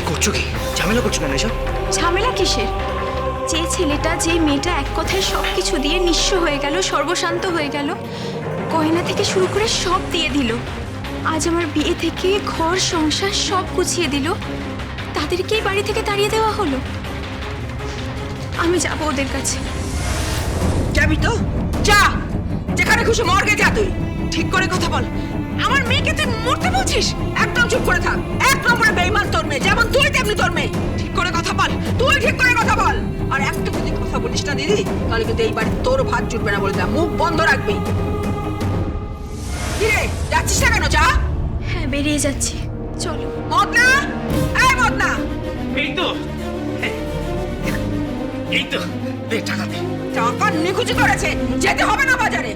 করছো কি? ঝামেলা করছো কেন এসব? ঝামেলা কিসের? যে ছেলেটা যে মেয়েটা এক কথায় সব কিছু দিয়ে নিঃস্ব হয়ে গেল, সর্বশান্ত হয়ে গেল, গয়না থেকে শুরু করে সব দিয়ে দিল, আজ আমার বিয়ে থেকে ঘর সংসার সব গুছিয়ে দিল, তাদেরকেই বাড়ি থেকে তাড়িয়ে দেওয়া হলো। আমি যাব ওদের কাছে। যাবি তো যা, যেখানে খুশি মর্গে যা। তুই ঠিক করে কথা বল। আমার মেয়েকে তুই মরতে বলছিস? একদম চুপ করে থাক। এক নম্বরে বেঈমান তোর মেয়ে, যেমন তুই তেমনি তোর মেয়ে। ঠিক করে কথা বল, তুই ঠিক করে কথা বল। আর একটা যদি কথা বলিস না দিদি, তাহলে কিন্তু এই বাড়ি তোর ভাত জুটবে না বলে দিলাম। মুখ বন্ধ রাখবি। কি রে, যাচ্ছিস না কেন? যা। হ্যাঁ, বেরিয়ে যাচ্ছি, চলো। মদনা, এই মদনা। এই তো এই তো দে টাকা দে। টাকা নিখুঁজি করেছে, যেতে হবে না বাজারে।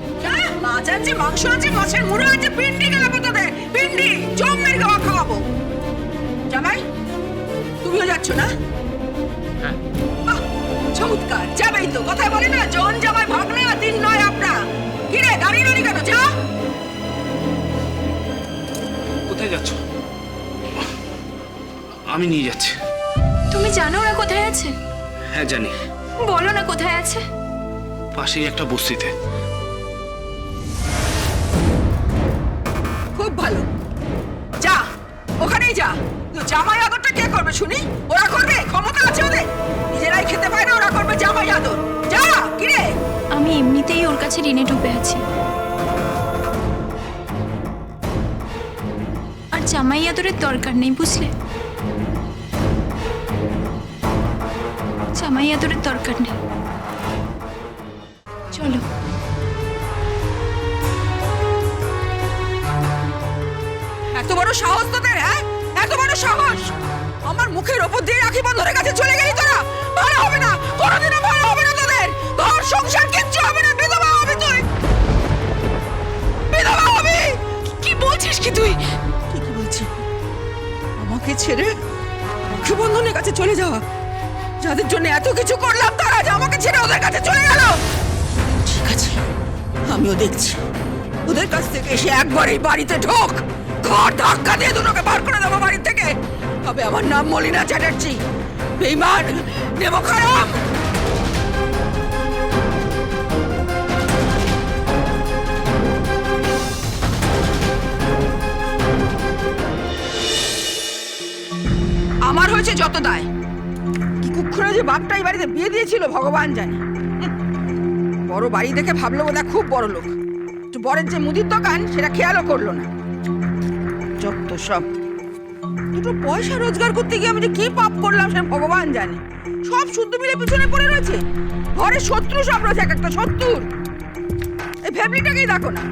মাছ আছে, মাংস আছে, মাছের মুড়ো আছে, পিন্ডি গেলাবো তোদের। পিন্ডি জমের গাওয়া খাওয়াবো। জামাই, তুমিও যাচ্ছ না? হ্যাঁ। বাহ, চমৎকার। যাবেই তো, কথায় বলে না জন জামাই ভাগনা দিন নয় আপনা। কি রে, দাঁড়িয়ে রইলি কেন? যা। কোথায় যাচ্ছ? আমি নিয়ে যাচ্ছি। তুমি জানো ওরা কোথায় আছে? হ্যাঁ জানি, বলো না কোথায় আছে। পাশেই একটা বস্তিতে। খুব ভালো, যা, ওখানেই যা। জামাই আদরটা কে করবে শুনি? ওরা করবে? ক্ষমতা আছে ওদের? নিজেরাই খেতে পায় না, ওরা করবে জামাই আদর? যা। কি রে? আমি এমনিতেই ওর কাছে ঋণে ডুবে আছি, আর জামাই আদরের দরকার নেই, বুঝলে? জামাই আদরের দরকার নেই, চলো। এত বড় সাহস তোদের? হ্যাঁ, এত বড় সাহস? আমার মুখের ওপর দিয়ে রাখি বন্ধনের কাছে চলে গেলি তোরা? ভালো হবে না, কোনোদিনও ভালো হবে না তোদের। ঘর সংসার কিচ্ছু হবে না, বিধবা হবে তুই। বিধবা হবি। কি বলছিস কি তুই? ঠিকই বলছি। আমাকে ছেড়ে রাখি বন্ধনের কাছে চলে যাওয়া? যাদের জন্য এত কিছু করলাম, তারা আজ আমাকে ছেড়ে ওদের কাছে চলে গেল। ঠিক আছে, আমিও দেখছি। ওদের কাছ থেকে এসে একবারই বাড়িতে ঢোক, ঘর ধাক্কা দিয়ে দুটোকে বার করে দেবো বাড়ি থেকে। তবে আমার নাম মলিনা চ্যাটার্জি। বেঈমান, নেমো খারাপ। আমার হয়েছে যত দায়। কি কুক্ষণে যে বাপটা এই বাড়িতে বিয়ে দিয়েছিল ভগবান জানে। বড় বাড়ি দেখে ভাবলো বোধ খুব বড় লোক। একটু বরের যে মুদির দোকান, সেটা খেয়ালও করলো না। যত সব। দুটো পয়সা রোজগার করতে গিয়ে আমি যে কি পাপ করলাম সে ভগবান জানে। সব শুদ্ধ মিলে পিছনে পড়ে রয়েছে। ঘরে শত্রু সব রয়েছে, এক একটা শত্রুর। এই ফ্যামিলিটাকেই দেখো না,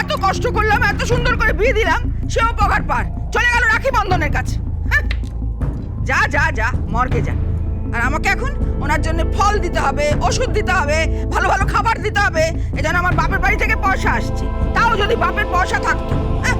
এত কষ্ট করলাম, এত সুন্দর করে বিয়ে দিলাম, সেও পগার পার চলে গেল রাখি বন্ধনের কাছে। হ্যাঁ, যা যা যা, মর্গে যা। আর আমাকে এখন ওনার জন্য ফল দিতে হবে, ওষুধ দিতে হবে, ভালো ভালো খাবার দিতে হবে। এজন্য আমার বাপের বাড়ি থেকে পয়সা আসছে। তাও যদি বাপের পয়সা থাকতো। হ্যাঁ,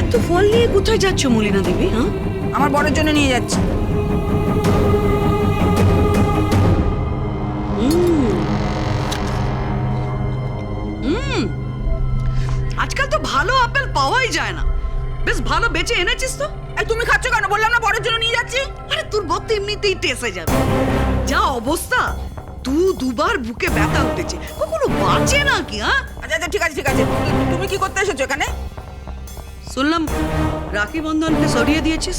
এত ফল নিয়ে কোথায় যাচ্ছ মলিনা দেবী? হ্যাঁ, আমার বরের জন্য নিয়ে যাচ্ছি। আজকাল তো ভালো আপেল পাওয়াই যায় না। বেশ ভালো বেচে এনেছিস তো। এই তুমি খাচ্ছ কেন? বললাম না বরের জন্য নিয়ে যাচ্ছি। আরে তোর বর তো এমনিতেই টেসে যাবে। যা অবস্থা, দুবার বুকে ব্যথা উঠেছে, কখনো বাঁচে নাকি? হ্যাঁ, আচ্ছা আচ্ছা, ঠিক আছে ঠিক আছে। তুমি কি করতে এসেছো এখানে? শুনলাম রাখি বন্ধনকে সরিয়ে দিয়েছিস।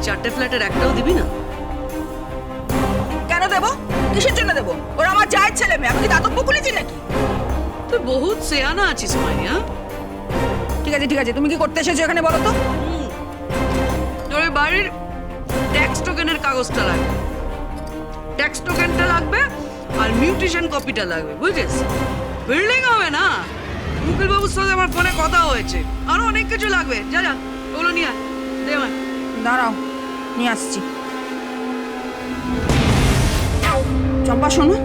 4টে ফ্ল্যাটের একটাও দিবি না? কেন দেবো? কিসের জন্য দেবো? ওরা আমার জায়ের ছেলে মেয়ে। আমি কি দাতব্য খুলেছি নাকি? তুই বহুত সেয়ানা আছিস মাইয়া। ঠিক আছে ঠিক আছে, তুমি কি করতে এসেছো এখানে বলো তো? তোর এই বাড়ির ট্যাক্স টোকেনের কাগজটা লাগবে, ট্যাক্স টোকেনটা লাগবে, আর মিউটেশন কপিটা লাগবে, বুঝেছিস? বিল্ডিং হবে না। মুকুল বাবুর সাথে আমার ফোনে কথা হয়েছে, আরো অনেক কিছু লাগবে। যা যা, ওগুলো নিয়ে আয়। দে ভাই। দাঁড়াও, নিয়ে আসছি। চম্পা শোনো,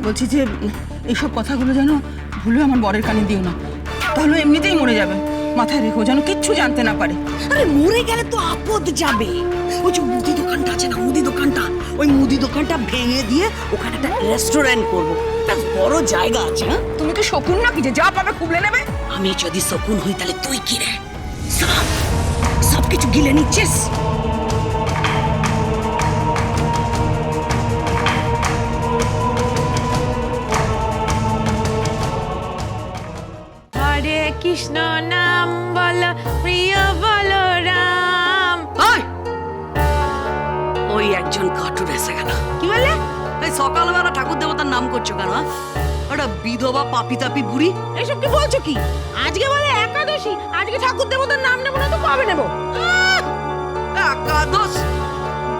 বলছি যে এইসব কথাগুলো যেন ভুলে আমার বরের কানে দিও না, তাহলে এমনিতেই মরে যাবে। মাথায় রেখো যেন কিচ্ছু জানতে না পারে। আরে মরে গেলে তো আপদ যাবে। ওই যে মুদি দোকানটা আছে না, মুদি দোকানটা, ওই মুদি দোকানটা ভেঙে দিয়ে ওখানে একটা রেস্টুরেন্ট করব। বেশ বড় জায়গা আছে। হ্যাঁ, তুমি কি শকুন নাকি যে যা পাবে খুবলে নেবে? আমি যদি শকুন হই তাহলে তুই কি রে? সব সবকিছু গিলে নিচ্ছিস। হরে কৃষ্ণ নাম বলো প্রিয় বলো রাম। ওই ওই একজন কাটুর এসে গেল। কি বলে? এই সকালবেলা ঠাকুর দেবতার নাম করছো কেন? একটা বিধবা পাপি তাপি বুড়ি। এইসব কি বলছো কি? আজকে বলে একাদশী, আজকে ঠাকুর দেবতার নাম নেবো না তো কবে নেবো? একাদশ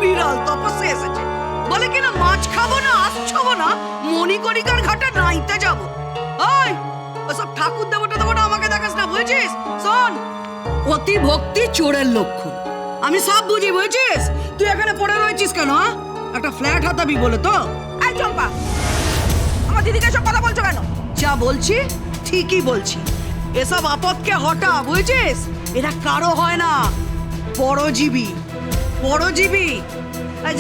বিড়াল তপস্যা এসেছে, বলে কিনা মাছ খাবো না, আজ খাবো না, মণিকরিকার ঘাটে নাইতে যাবো। ওই ওসব ঠাকুর দেবতা দেবতা আমাকে দেখাস না, বুঝেছিস? শোন, অতি ভক্তি চোরের লক্ষণ। আমি সব বুঝি, বুঝেছিস? তুই এখানে পড়ে রয়েছিস কেন? একটা ফ্ল্যাট হাতাবি বলে তো? এই চম্পা, আমার দিদিকে সব কথা বলছো কেন? যা বলছি ঠিকই বলছি। এসব আপদকে হটা, বুঝেছিস? এরা কারো হয় না, পরজীবী, পরজীবী।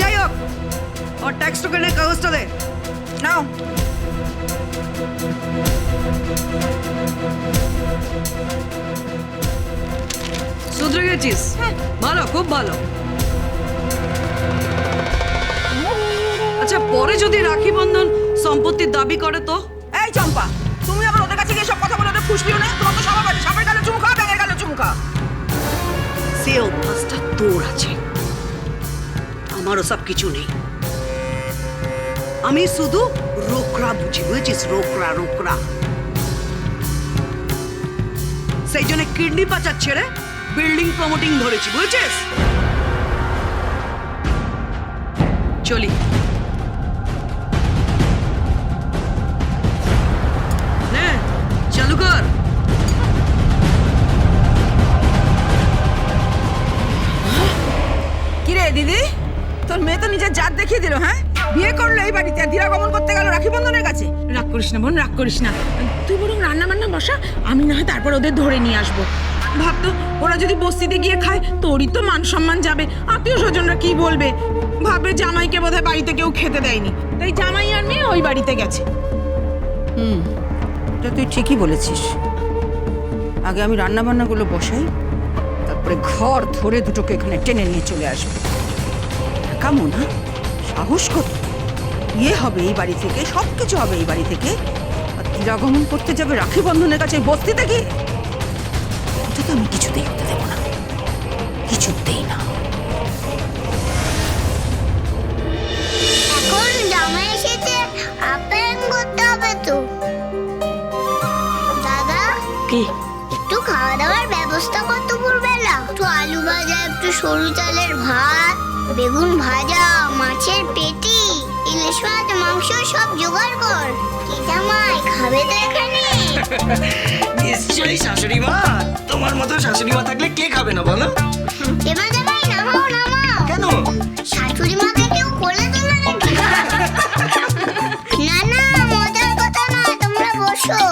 যাই হোক, ওর ট্যাক্স টোকেনের কাগজটা দে। নাও। শুধরে গেছিস? ভালো, খুব ভালো। আচ্ছা, পরে যদি রাখি বন্ধন সম্পত্তির দাবি করে তো? এই চম্পা, তুমি আবার ওদের কাছে গিয়ে সব কথা বলে ওদের ফুসলিও না। তোমার তো সবার বাড়ি সাপের গালে চুমু খাও, ব্যাঙের গালে চুমু খাও। সে অভ্যাসটা তোর আছে, আমারও সব কিছু নেই। আমি শুধু রোকরা বুঝি, বুঝেছিস? রোকরা, রোকরা। সেই জন্য কিডনি পাচার ছেড়ে বিল্ডিং প্রমোটিং ধরেছি, বুঝেছিস? চলি। নে, চালু কর। কিরে দিদি, তোর মেয়ে তো নিজের জাত দেখিয়ে দিল। হ্যাঁ, বিয়ে করলো এই বাড়িতে, আর দিরাগমন করতে গেল রাখি বন্ধনের কাছে। রাগ করিস না বোন, রাগ করিস না। তুই বরং রান্না বান্না বসা, আমি না হয় তারপর ওদের ধরে নিয়ে আসবো। ভাবতো ওরা যদি বস্তিতে গিয়ে খায় তোরই তো মান সম্মান যাবে, আত্মীয় স্বজনরা কি বলবে, ভাববে জামাইকে বোধহয় বাড়িতে কেউ খেতে দেয়নি, তাই জামাই আর মেয়ে ওই বাড়িতে গেছে। এটা তুই ঠিকই বলেছিস। আগে আমি রান্না বান্নাগুলো বসাই, তারপরে ঘর ধরে দুটোকে এখানে টেনে নিয়ে চলে আসবো। কেমন? হ্যাঁ, সাহস কত! ইয়ে হবে এই বাড়ি থেকে, সব কিছু হবে এই বাড়ি থেকে, আর দিরাগমন করতে যাবে রাখি বন্ধনের কাছে বস্তি থেকে। এটা তো আমি কিছুতেই হতে দেবো না, কিছুতেই না। এখন জামাই এসেছে, আপ্যায়ন করতে হবে তো। দাদা, কি? একটু খাওয়া দাওয়ার ব্যবস্থা কর দুপুরবেলা। একটু আলু ভাজা, একটু সরু চালের ভাত, বেগুন ভাজা, মাছের পেটি, ইলিশ মাছ, মাংস সব জোগাড় কর। কি জামাই খাবে তো এখানে? নিশ্চয়ই শাশুড়ি মা, তোমার মতো শাশুড়ি মা থাকলে কে খাবে না বলো? এবার জামাই নামাও, নামাও। কেন? শাশুড়ি মাকে কেউ কোলে তোলে নাকি? না না, মজার কথা না, তোমরা বসো।